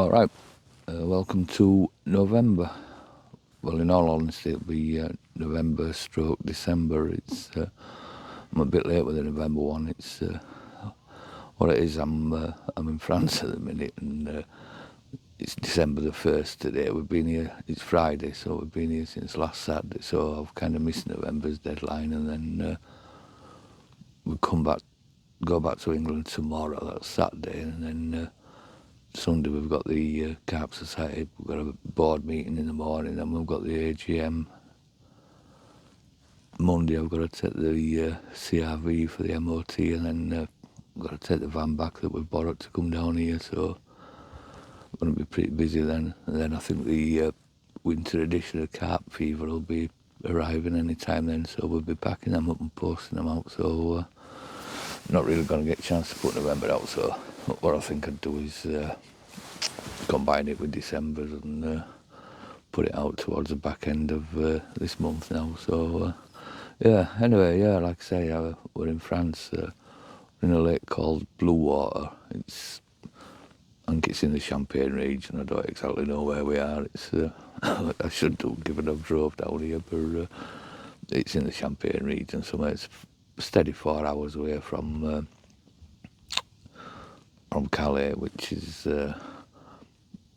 All right, welcome to November. Well, in all honesty, it'll be November stroke December. I'm a bit late with the November one. It's what it is. I'm in France at the minute, and it's December the 1st today. We've been here. It's Friday, so we've been here since last Saturday. So I've kind of missed November's deadline, and then we'll go back to England tomorrow. That's Saturday, and then. Sunday we've got the Carp Society, we've got a board meeting in the morning, and we've got the AGM. Monday I've got to take the CRV for the MOT, and then I've got to take the van back that we've borrowed to come down here, so I'm going to be pretty busy then. And then I think the winter edition of Carp Fever will be arriving any time then, so we'll be packing them up and posting them out, so not really going to get a chance to put November out, so what I think I'd do is combine it with December and put it out towards the back end of this month now. So anyway, like I say, we're in France, in a lake called Blue Water. I think it's in the Champagne region. I don't exactly know where we are. It's I should do, given I've drove down here, but it's in the Champagne region somewhere. It's steady 4 hours away from Calais, which is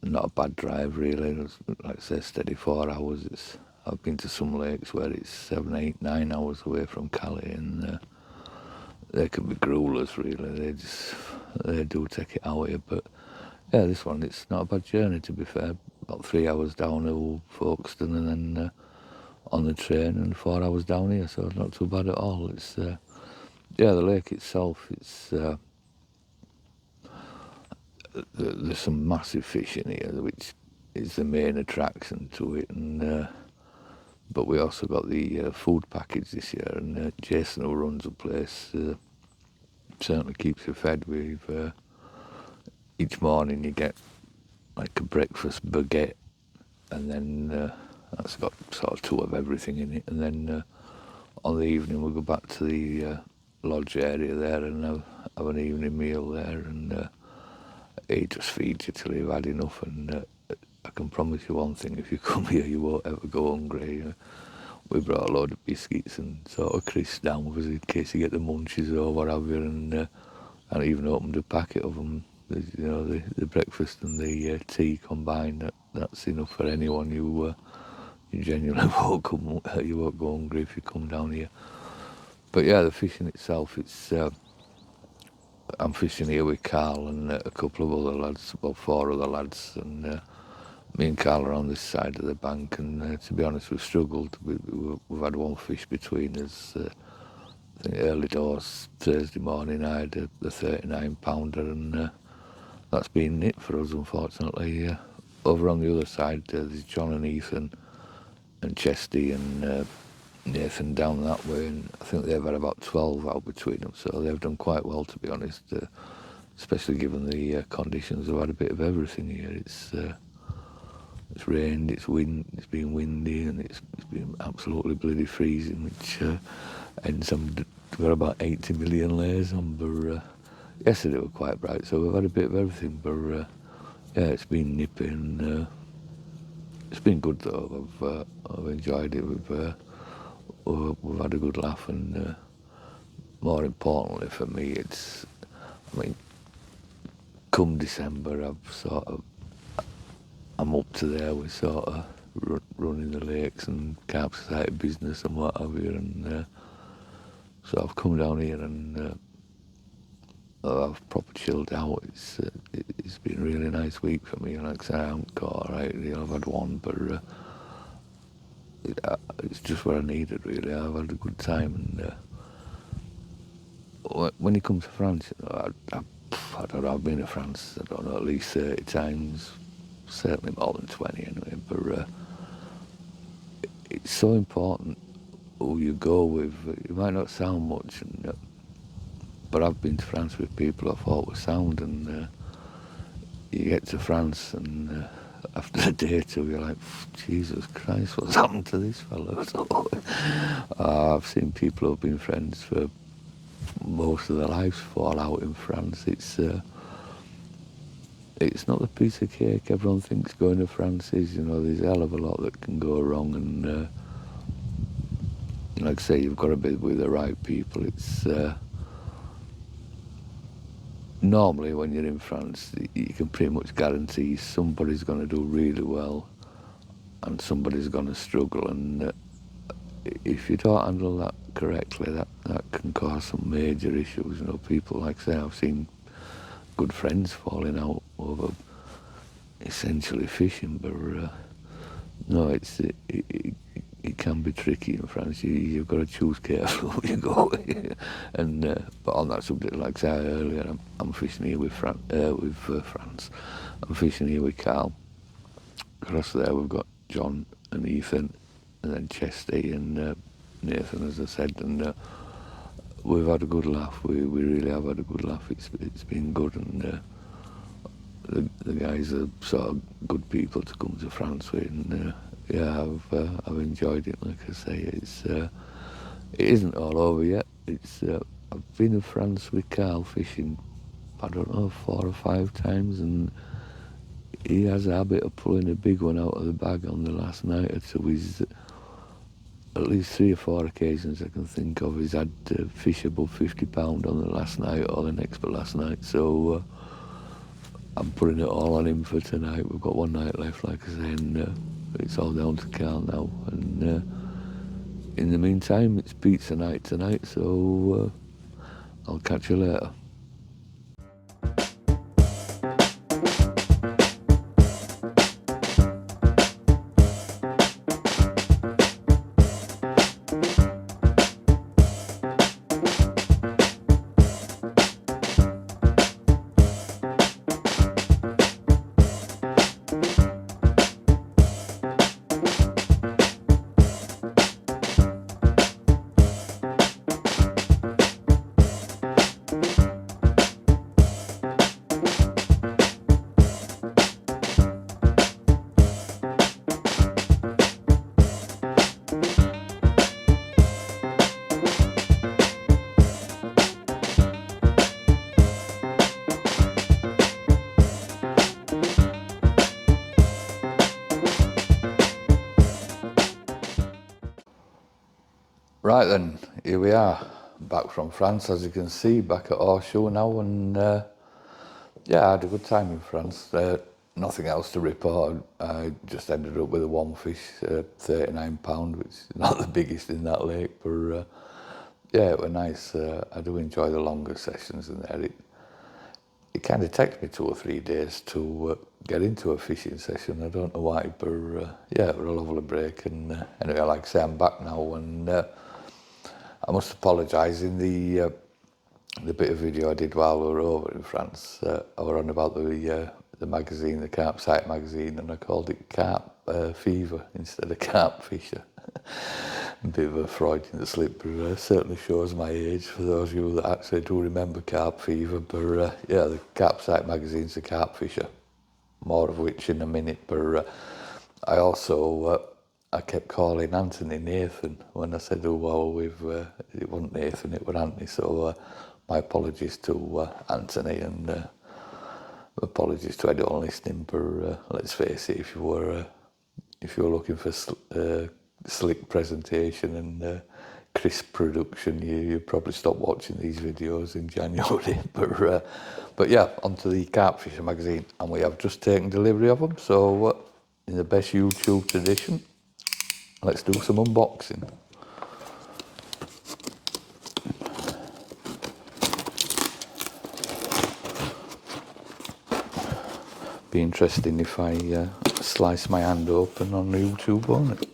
not a bad drive really. Like I say, steady 4 hours. I've been to some lakes where it's 7, 8, 9 hours away from Calais, and they can be gruelers really. They do take it out here, but yeah, this one, it's not a bad journey to be fair. About 3 hours down to Folkestone, and then on the train, and 4 hours down here, so not too bad at all. It's the lake itself, it's there's some massive fish in here, which is the main attraction to it, and but we also got the food package this year, and Jason, who runs the place, certainly keeps you fed. Each morning you get like a breakfast baguette, and then that's got sort of 2 of everything in it, and then on the evening we'll go back to the lodge area there and have an evening meal there, and he just feeds you till you've had enough, and I can promise you one thing: if you come here, you won't ever go hungry. We brought a load of biscuits and sort of crisps down with us in case you get the munchies or what have you, and even opened a packet of them. The breakfast and the tea combined, that's enough for anyone. You genuinely you won't go hungry if you come down here. But yeah, the fishing itself, it's I'm fishing here with Carl and a couple of other lads, about 4 other lads, and me and Carl are on this side of the bank, and to be honest, we've struggled. We've had one fish between us. I think early doors Thursday morning I had the 39 pounder, and that's been it for us, unfortunately. Over on the other side there's John and Ethan and Chesty and Nathan down that way, and I think they've had about 12 out between them, so they've done quite well, to be honest, especially given the conditions. They've had a bit of everything here. It's rained, it's been windy, and it's been absolutely bloody freezing, which ends we've got about 80 million layers on, but yesterday were quite bright, so we've had a bit of everything, but it's been nippy, and it's been good though. I've enjoyed it. We've had a good laugh, and more importantly for me, come December, I'm up to there with sort of running the lakes and Carp Society business and what have you, and so I've come down here and I've proper chilled out. It's been a really nice week for me. Like I say, I haven't got I've had one, but it's just what I needed really. I've had a good time, and when you come to France, I don't know, I've been to France, I don't know, at least 30 times, certainly more than 20 anyway, but it's so important who you go with. It might not sound much, but I've been to France with people I thought were sound, and you get to France, and after a day or 2 you're like, Jesus Christ, what's happened to this fellow? So, I've seen people who've been friends for most of their lives fall out in France. It's it's not the piece of cake everyone thinks going to France is. You know, there's a hell of a lot that can go wrong, and like I say, you've got to be with the right people. It's normally when you're in France, you can pretty much guarantee somebody's going to do really well and somebody's going to struggle, and if you don't handle that correctly, that can cause some major issues. You know, people, like I say, I've seen good friends falling out over essentially fishing, but no, it can be tricky in France. You've got to choose carefully where you go. And but on that subject, like I said earlier, I'm fishing here with France. I'm fishing here with Carl. Across there, we've got John and Ethan, and then Chesty and Nathan, as I said, and we've had a good laugh. We really have had a good laugh. It's been good, and the guys are sort of good people to come to France with, and yeah, I've enjoyed it. Like I say, it isn't all over yet. I've been to France with Carl fishing, I don't know, 4 or 5 times, and he has a habit of pulling a big one out of the bag on the last night or two. He's at least 3 or 4 occasions I can think of. He's had fish above £50 on the last night or the next but last night. So I'm putting it all on him for tonight. We've got one night left, like I say, and it's all down to Carl now. And in the meantime, it's pizza night tonight, so I'll catch you later. Right then, here we are, back from France, as you can see, back at Horseshoe now, and yeah, I had a good time in France. Nothing else to report. I just ended up with a one fish, £39, which is not the biggest in that lake, but yeah, it was nice. I do enjoy the longer sessions in there. It kind of takes me 2 or 3 days to get into a fishing session. I don't know why, but yeah, it was a lovely break. And anyway, like I say, I'm back now, and I must apologise. In the bit of video I did while we were over in France, I was on about the magazine, the Carp Society magazine, and I called it Carp Fever instead of Carp Fisher. A bit of a Freudian slip, but certainly shows my age for those of you that actually do remember Carp Fever. But yeah, the Carp Society magazine's the Carp Fisher, more of which in a minute. But I also I kept calling Anthony Nathan when I said, oh well, it wasn't Nathan, it was Anthony. So my apologies to Anthony, and apologies to anyone listening. But let's face it, if you were looking for slick presentation and crisp production, you probably stop watching these videos in January. But yeah, onto the Carp Fisher magazine, and we have just taken delivery of them. So in the best YouTube tradition, let's do some unboxing. Be interesting if I slice my hand open on YouTube, won't it?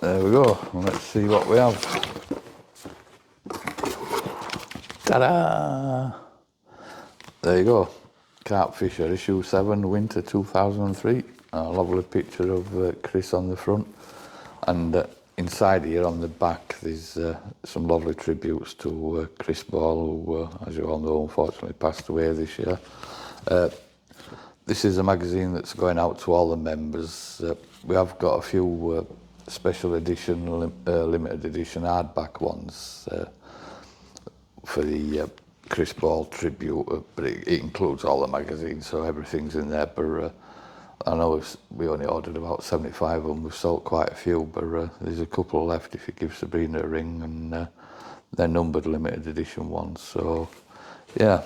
There we go. Let's see what we have. Ta-da! There you go. Carp Fisher, issue 7, winter 2003. A lovely picture of Chris on the front. And inside here on the back, there's some lovely tributes to Chris Ball, who, as you all know, unfortunately passed away this year. This is a magazine that's going out to all the members. We have got a few special edition, limited edition hardback ones for the Chris Ball tribute, but it includes all the magazines, so everything's in there. But I know we only ordered about 75 of them. We've sold quite a few, but there's a couple left if you give Sabrina a ring, and they're numbered limited edition ones. So yeah,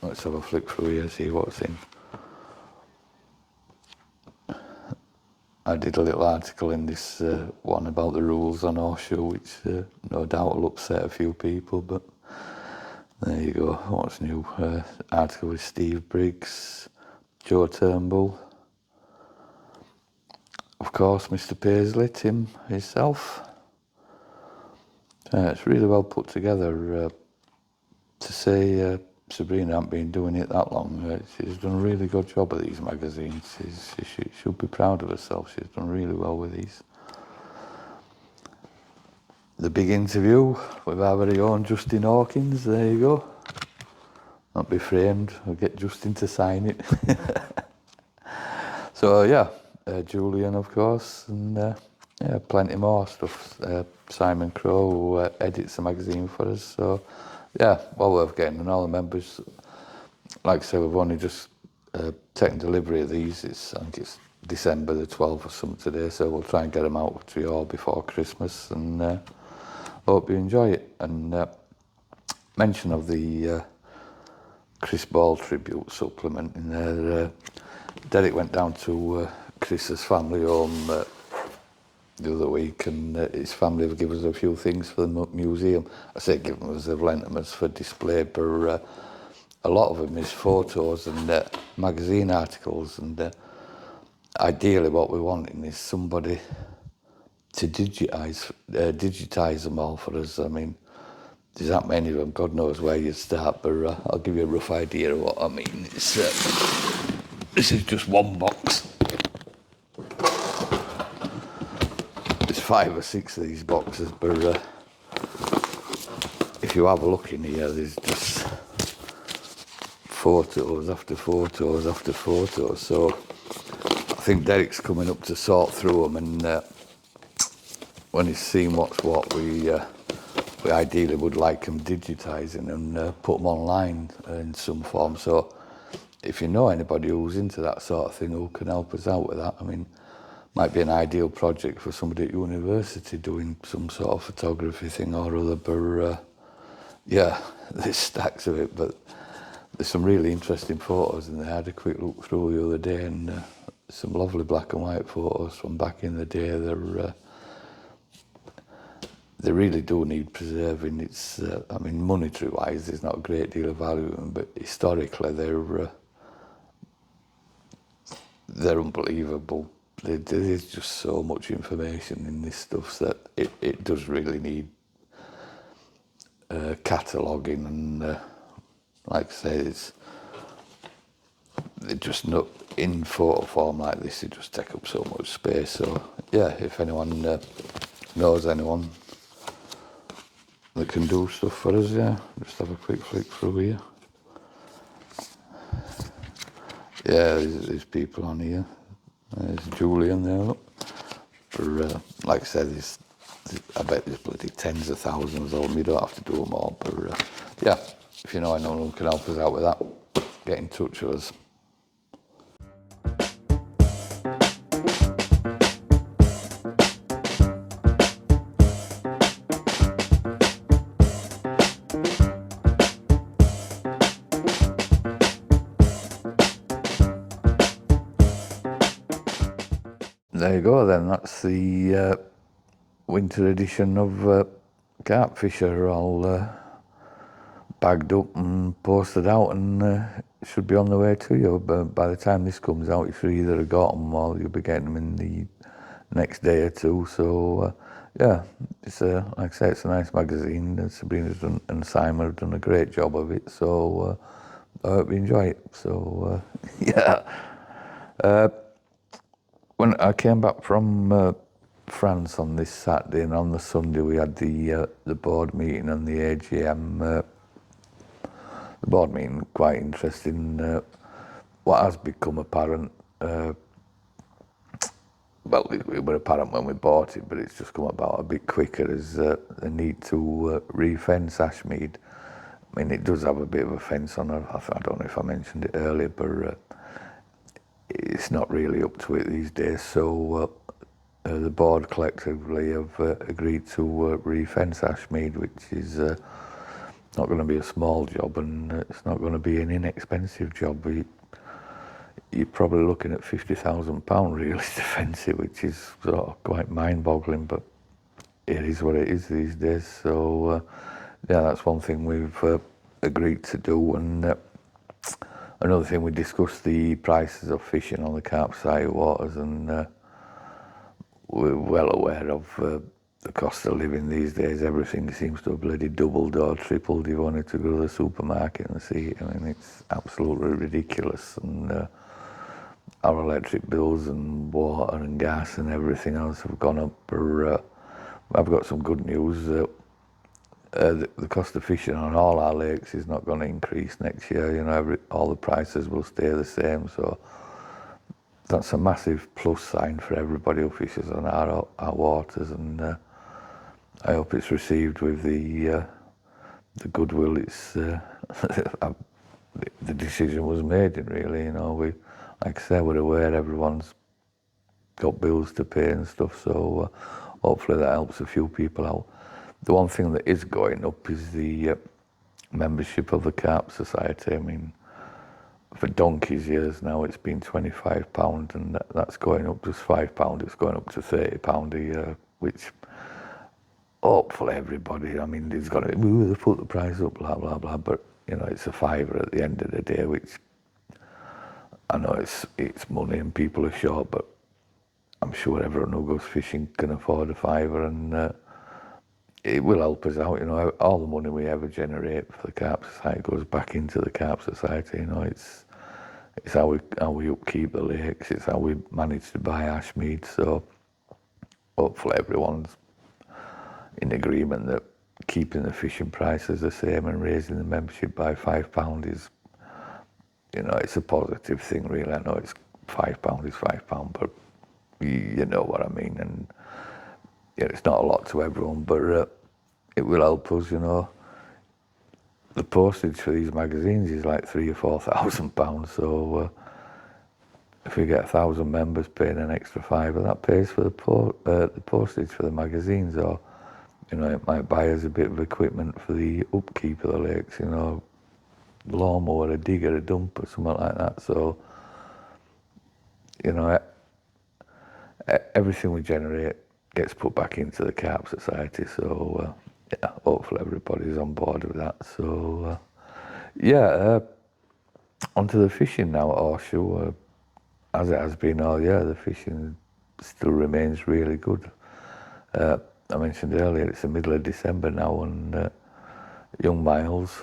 let's have a flick through here, see what's in. I did a little article in this one about the rules on horseshoe, which no doubt will upset a few people, but there you go. What's new? Article with Steve Briggs, Joe Turnbull, of course, Mr. Paisley, Tim himself. It's really well put together. To say Sabrina hasn't been doing it that long, she's done a really good job of these magazines. She should be proud of herself. She's done really well with these. The big interview with our very own Justin Hawkins. There you go. Not be framed. I'll get Justin to sign it. So yeah, Julian, of course, and yeah, plenty more stuff. Simon Crowe, who edits the magazine for us. So yeah, well worth getting. And all the members, like I say, we've only just taken delivery of these. I think it's December the 12th or something today, so we'll try and get them out to you all before Christmas, and hope you enjoy it. And mention of the Chris Ball tribute supplement in there. Derek went down to Chris's family home the other week, and his family have given us a few things for the museum. I say given us, they've lent them us for display, but a lot of them is photos and magazine articles, and ideally what we're wanting is somebody to digitise them all for us. I mean, there's that many of them, God knows where you start, but I'll give you a rough idea of what I mean. It's, this is just one box. There's 5 or 6 of these boxes, but if you have a look in here, there's just photos after photos after photos. So I think Derek's coming up to sort through them, and when he's seen what's what, we ideally would like them digitising and put them online in some form. So if you know anybody who's into that sort of thing who can help us out with that, I mean, might be an ideal project for somebody at university doing some sort of photography thing or other. But yeah, there's stacks of it, but there's some really interesting photos, and I had a quick look through the other day, and some lovely black and white photos from back in the day. They really do need preserving. It's, I mean, monetary wise, there's not a great deal of value in them, but historically they're unbelievable. There's just so much information in this stuff that it does really need cataloguing, and like I say, they're just not in photo form like this. They just take up so much space. So yeah, if anyone knows anyone that can do stuff for us, yeah, just have a quick flick through here. Yeah, there's people on here. There's Julian there, look. But like I said, I bet there's bloody tens of thousands of them. You don't have to do them all. But yeah, if you know anyone who can help us out with that, get in touch with us. There you go then, that's the winter edition of Carp Fisher, all bagged up and posted out, and should be on the way to you. But by the time this comes out, you should either have got them or you'll be getting them in the next day or two. So yeah, it's like I say, it's a nice magazine. Sabrina's done, and Simon have done a great job of it, so I hope you enjoy it. So yeah. When I came back from France on this Saturday, and on the Sunday we had the board meeting and the AGM. The board meeting quite interesting. What has become apparent, well, it were apparent when we bought it, but it's just come about a bit quicker, is the need to re-fence Ashmead. I mean, it does have a bit of a fence on it. I don't know if I mentioned it earlier, but it's not really up to it these days. So the board collectively have agreed to re-fence Ashmead, which is not going to be a small job, and it's not going to be an inexpensive job. You're probably looking at £50,000 really to fence it, which is sort of quite mind-boggling, but it is what it is these days. So yeah, that's one thing we've agreed to do. And another thing, we discussed the prices of fishing on the Carp Society waters, and we're well aware of the cost of living these days. Everything seems to have bloody doubled or tripled. You wanted to go to the supermarket and see it. I mean, it's absolutely ridiculous. And our electric bills and water and gas and everything else have gone up. I've got some good news. The cost of fishing on all our lakes is not going to increase next year. You know, all the prices will stay the same. So that's a massive plus sign for everybody who fishes on our waters, and I hope it's received with the goodwill. It's the decision was made. Really, you know, like I say, we're aware everyone's got bills to pay and stuff. So hopefully that helps a few people out. The one thing that is going up is the membership of the Carp Society. I mean, for donkey's years now, it's been £25, and that's going up just £5. It's going up to £30 a year, which hopefully everybody, I mean, there's got to, they put the price up, blah, blah, blah, but, you know, it's a fiver at the end of the day, which I know it's money and people are short, but I'm sure everyone who goes fishing can afford a fiver, and it will help us out. You know, all the money we ever generate for the Carp Society goes back into the Carp Society. You know, it's how we upkeep the lakes. It's how we manage to buy Ashmead. So hopefully everyone's in agreement that keeping the fishing prices the same and raising the membership by £5 is, you know, it's a positive thing. Really, I know it's £5 is £5, but you know what I mean. And yeah, it's not a lot to everyone, but it will help us, you know. The postage for these magazines is like £3,000 or £4,000, so if we get 1,000 members paying an extra fiver, that pays for the postage for the magazines, or, you know, it might buy us a bit of equipment for the upkeep of the lakes, you know, lawnmower, a digger, a dumper, something like that. So, you know, everything we generate gets put back into the Carp Society. So yeah, hopefully everybody's on board with that. So yeah, onto the fishing now at Horseshoe. As it has been all year, the fishing still remains really good. I mentioned earlier, it's the middle of December now, and young Miles,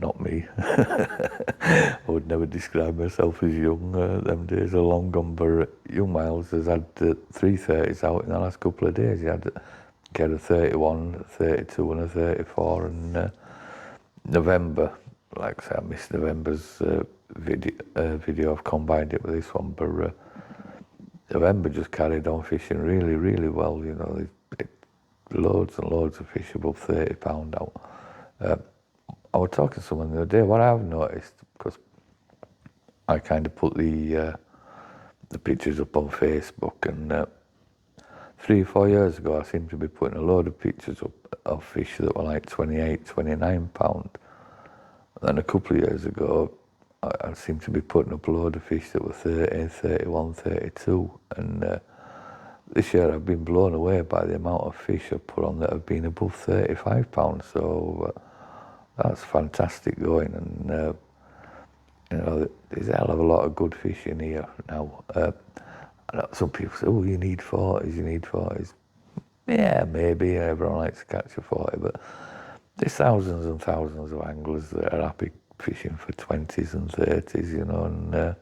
not me, I would never describe myself as young, them days are long gone, but young Miles has had 330s out in the last couple of days. He had a 31, a 32 and a 34, and November, like I say, I missed November's video, I've combined it with this one, but November just carried on fishing really, really well, you know, loads and loads of fish above £30 out. I was talking to someone the other day, what I've noticed, because I kind of put the pictures up on Facebook, and 3 or 4 years ago I seemed to be putting a load of pictures up of fish that were like £28, £29. Then a couple of years ago I seemed to be putting up a load of fish that were 30, 31, 32, and this year I've been blown away by the amount of fish I've put on that have been above £35, so that's fantastic going, and you know, there's a hell of a lot of good fish in here now. Some people say, oh, you need 40s. Yeah, maybe, everyone likes to catch a 40, but there's thousands and thousands of anglers that are happy fishing for 20s and 30s, you know, and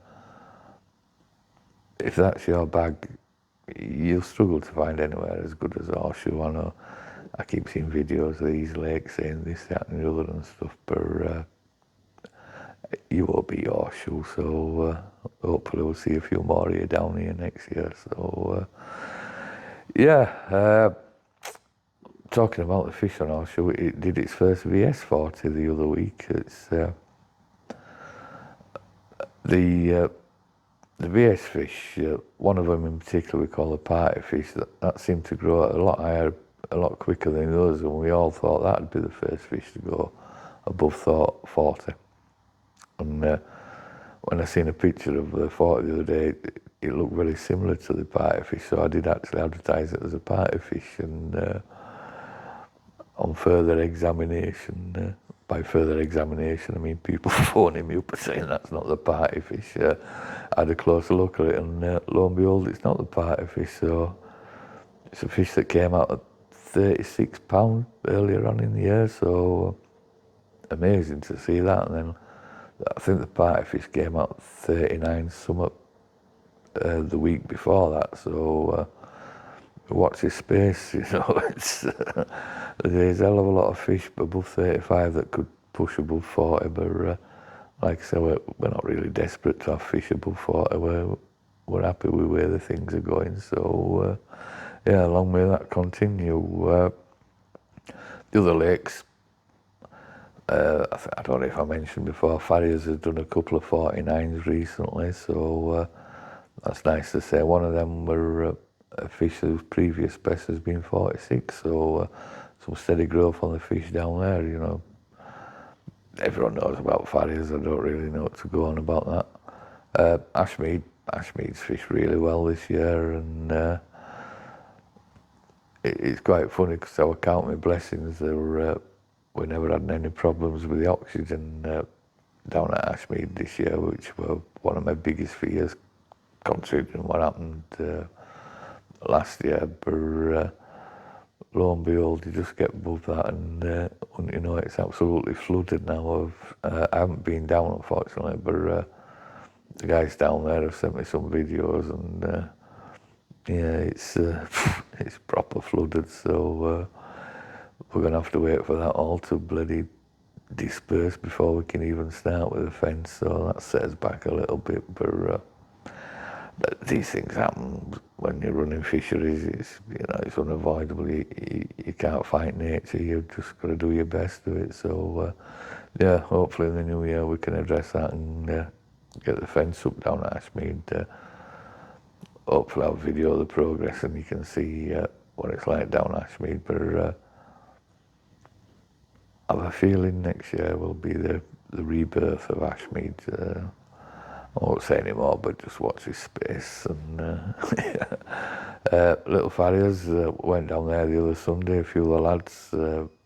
if that's your bag, you'll struggle to find anywhere as good as Horseshoe. I know I keep seeing videos of these lakes saying this, that and the other and stuff, but you won't be Horseshoe, so hopefully we'll see a few more of you down here next year. So yeah, talking about the fish on our show, it did its first VS40 the other week. It's the VS fish, one of them in particular we call the party fish, that seemed to grow a lot higher, a lot quicker than the others, and we all thought that'd be the first fish to go above 40. And when I seen a picture of the 40 the other day, it looked very similar to the party fish, so I did actually advertise it as a party fish, and on further examination, by further examination I mean people phoning me up and saying that's not the party fish. I had a closer look at it, and lo and behold, it's not the party fish. So it's a fish that came out at £36 earlier on in the year, so amazing to see that. And then I think the party fish came out at 39 something the week before that, so watch this space, it's there's a hell of a lot of fish above 35 that could push above 40, but like I said, we're not really desperate to have fish above 40. We're happy with where the things are going, so yeah, long may that continue. The other lakes, I don't know if I mentioned before, Farriers has done a couple of 49s recently, so that's nice to say. One of them were a fish whose previous best has been 46, so some steady growth on the fish down there, Everyone knows about Farriers, I don't really know what to go on about that. Ashmead's fished really well this year, and it's quite funny because I count my blessings. We never had any problems with the oxygen down at Ashmead this year, which were one of my biggest fears, considering what happened last year. But lo and behold, you just get above that, and it's absolutely flooded now. I haven't been down, unfortunately, but the guys down there have sent me some videos, and yeah, it's proper flooded. So we're gonna have to wait for that all to bloody disperse before we can even start with the fence. So that sets us back a little bit, but these things happen when you're running fisheries. It's unavoidable. You can't fight nature. You've just got to do your best to it. So yeah, hopefully in the new year we can address that and get the fence up down at Ashmead. Hopefully I'll video the progress and you can see what it's like down Ashmead. But I have a feeling next year will be the rebirth of Ashmead. I won't say anymore, but just watch this space. And Little Farriers went down there the other Sunday. A few of the lads,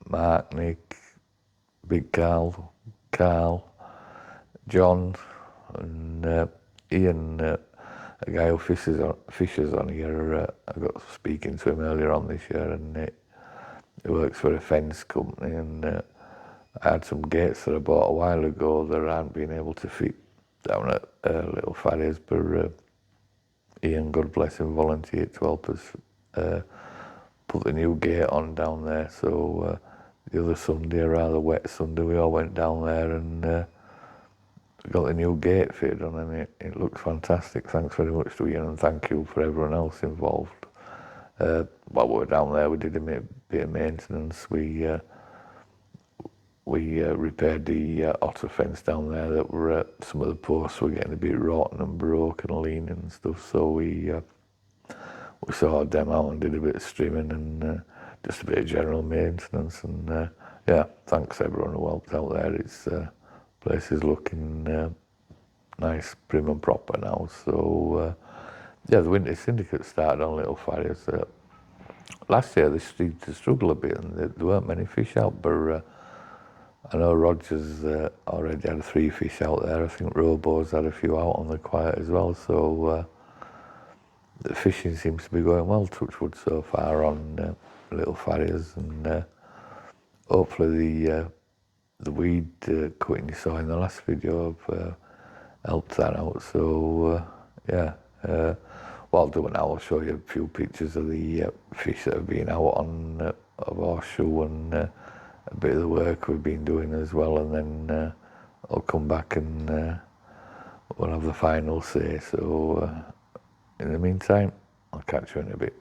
Mark, Nick, Big Carl, John, and Ian, a guy who fishes on here. I got speaking to him earlier on this year, and he works for a fence company. And I had some gates that I bought a while ago that I hadn't been able to fit down at Little Farriers, but Ian, God bless him, volunteered to help us put the new gate on down there. So the other Sunday, a rather wet Sunday, we all went down there and got the new gate fitted on, and it looks fantastic. Thanks very much to Ian, and thank you for everyone else involved. While we were down there, we did a bit of maintenance. We repaired the otter fence down there. That were some of the posts were getting a bit rotten and broken and leaning and stuff. So we sorted them out and did a bit of strimming and just a bit of general maintenance. And yeah, thanks everyone who helped out there. It's place is looking nice, prim and proper now. So yeah, the winter syndicate started on Little Farriers. Last year they seemed to struggle a bit, and there weren't many fish out, but I know Roger's already had 3 fish out there. I think Robo's had a few out on the quiet as well. So the fishing seems to be going well, touchwood, so far on Little Farriers, and hopefully the weed cutting you saw in the last video have helped that out. So yeah, what I'll do now, I'll show you a few pictures of the fish that have been out on of Horseshoe, and a bit of the work we've been doing as well, and then I'll come back and we'll have the final say. So in the meantime, I'll catch you in a bit.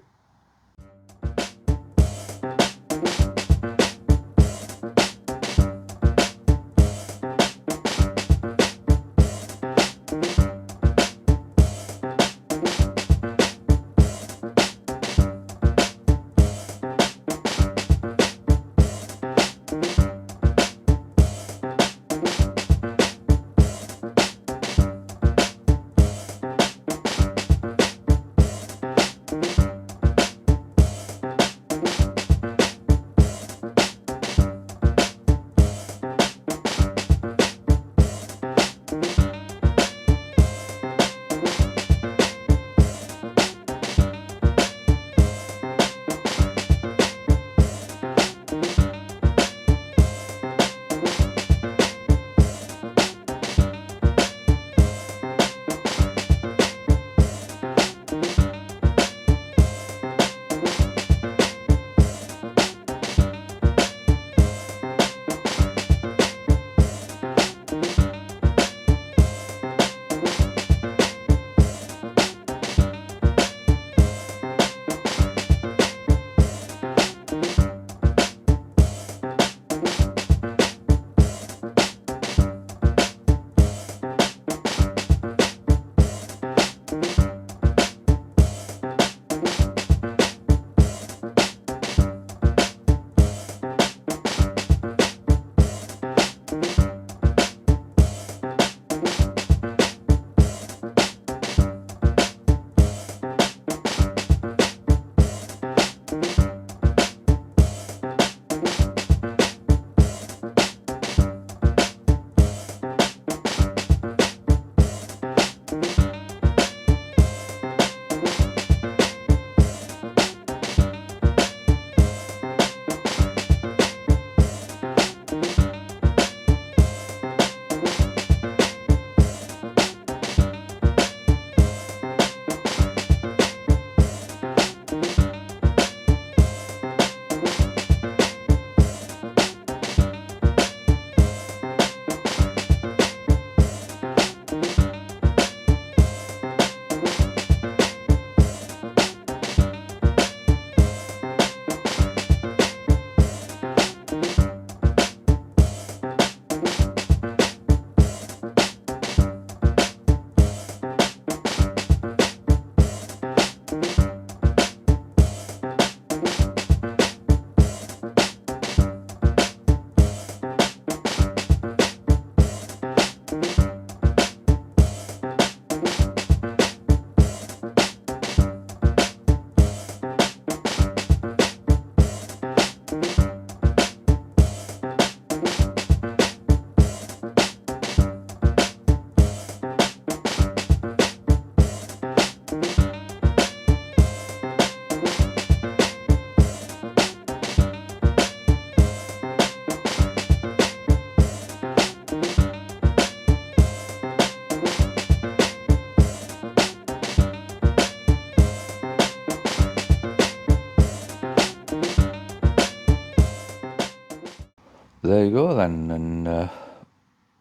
there you go then, and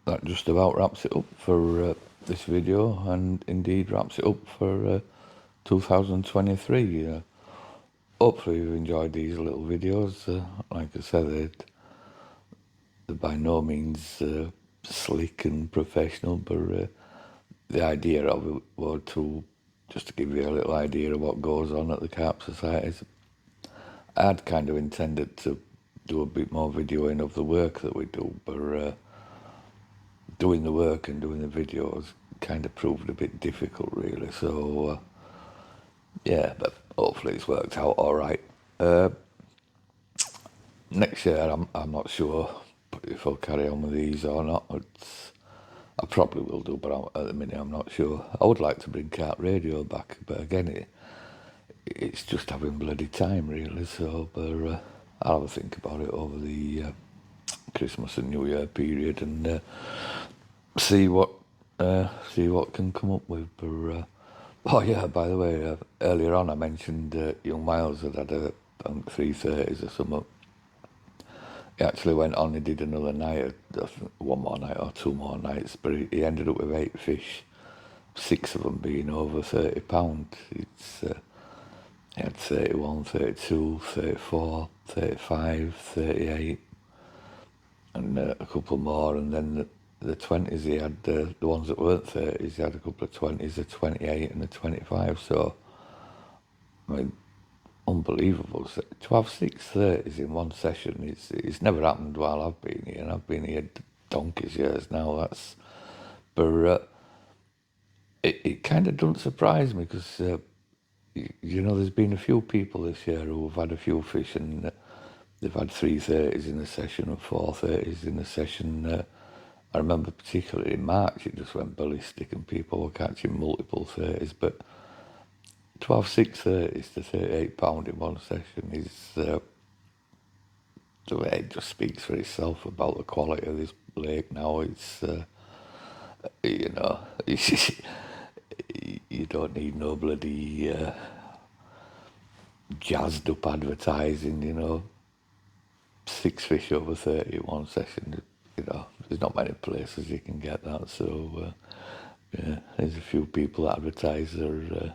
that just about wraps it up for this video, and indeed wraps it up for 2023. Hopefully you've enjoyed these little videos. Like I said, they're by no means slick and professional, but the idea of it was just to give you a little idea of what goes on at the Carp Society. I'd kind of intended to do a bit more videoing of the work that we do, but doing the work and doing the videos kind of proved a bit difficult, really. So, yeah, but hopefully it's worked out all right. Next year, I'm not sure if I'll carry on with these or not. I probably will do, but at the minute I'm not sure. I would like to bring Carp Radio back, but again, it's just having bloody time, really. So, but I'll have a think about it over the Christmas and New Year period and see what can come up with. But oh yeah, by the way, earlier on I mentioned young Miles had a 3:30s or something. He actually went on. He did another night, one more night or two more nights, but he ended up with 8 fish, 6 of them being over £30. It's he had 31, 32, 34, 35, 38, and a couple more, and then the 20s he had, the ones that weren't 30s, he had a couple of 20s, a 28 and a 25, so, I mean, unbelievable. To have 6:30s in one session, it's never happened while I've been here, and I've been here donkey's years now, but it kind of doesn't surprise me, because there's been a few people this year who have had a few fish, and they've had 3:30s in a session and 4:30s in a session. I remember particularly in March, it just went ballistic and people were catching multiple 30s, but to have 6:30s to £38 in one session is, the way it just speaks for itself about the quality of this lake now. It's, you don't need no bloody jazzed up advertising, 6 fish over 30 in one session. There's not many places you can get that. So, yeah, there's a few people that advertise their,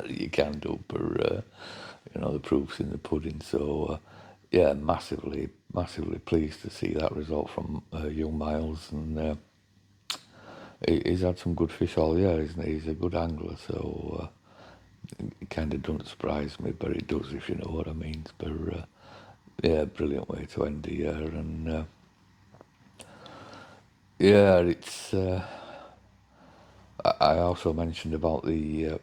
you can do, but, the proof's in the pudding. So, yeah, massively pleased to see that result from young Miles. And he's had some good fish all year, isn't he? He's a good angler, so it kind of doesn't surprise me, but it does, if you know what I mean. But, yeah, brilliant way to end the year. And yeah, it's. I also mentioned about the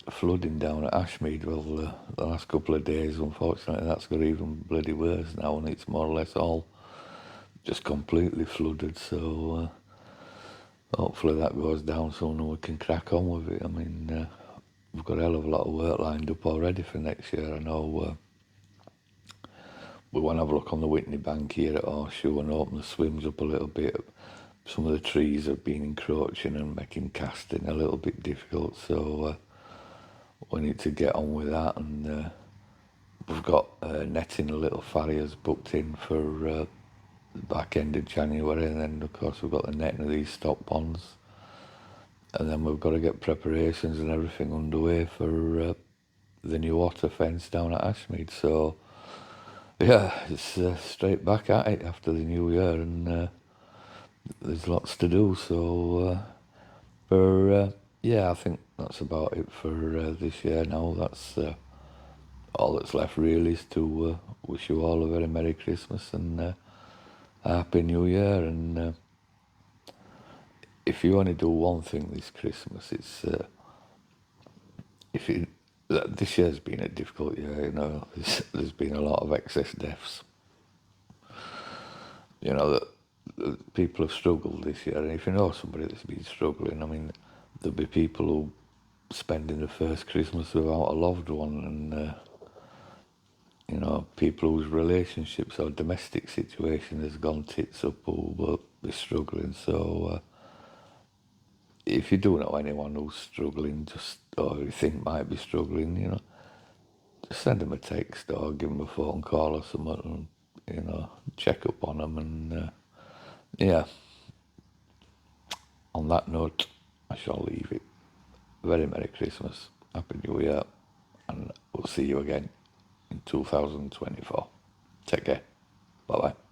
flooding down at Ashmead. Well, the last couple of days, unfortunately, that's got even bloody worse now, and it's more or less all just completely flooded. So hopefully that goes down soon and we can crack on with it. I mean, we've got a hell of a lot of work lined up already for next year. I know we want to have a look on the Whitney Bank here at Horseshoe and open the swims up a little bit. Some of the trees have been encroaching and making casting a little bit difficult, so we need to get on with that. And we've got netting a little farriers booked in for the back end of January, and then of course we've got the netting of these stock ponds, and then we've got to get preparations and everything underway for the new water fence down at Ashmead. So yeah, it's straight back at it after the new year, and there's lots to do. So yeah, I think that's about it for this year now. That's all that's left really, is to wish you all a very Merry Christmas and a Happy New Year. And if you want to do one thing this Christmas, it's this year's been a difficult year. There's been a lot of excess deaths. That people have struggled this year, and if you know somebody that's been struggling, I mean, there'll be people who spending the first Christmas without a loved one, and people whose relationships or domestic situation has gone tits up who will be struggling. So if you do know anyone who's struggling, or you think might be struggling, just send them a text or give them a phone call or something, check up on them. And yeah, on that note, I shall leave it. Very Merry Christmas, Happy New Year, and we'll see you again in 2024. Take care. Bye-bye.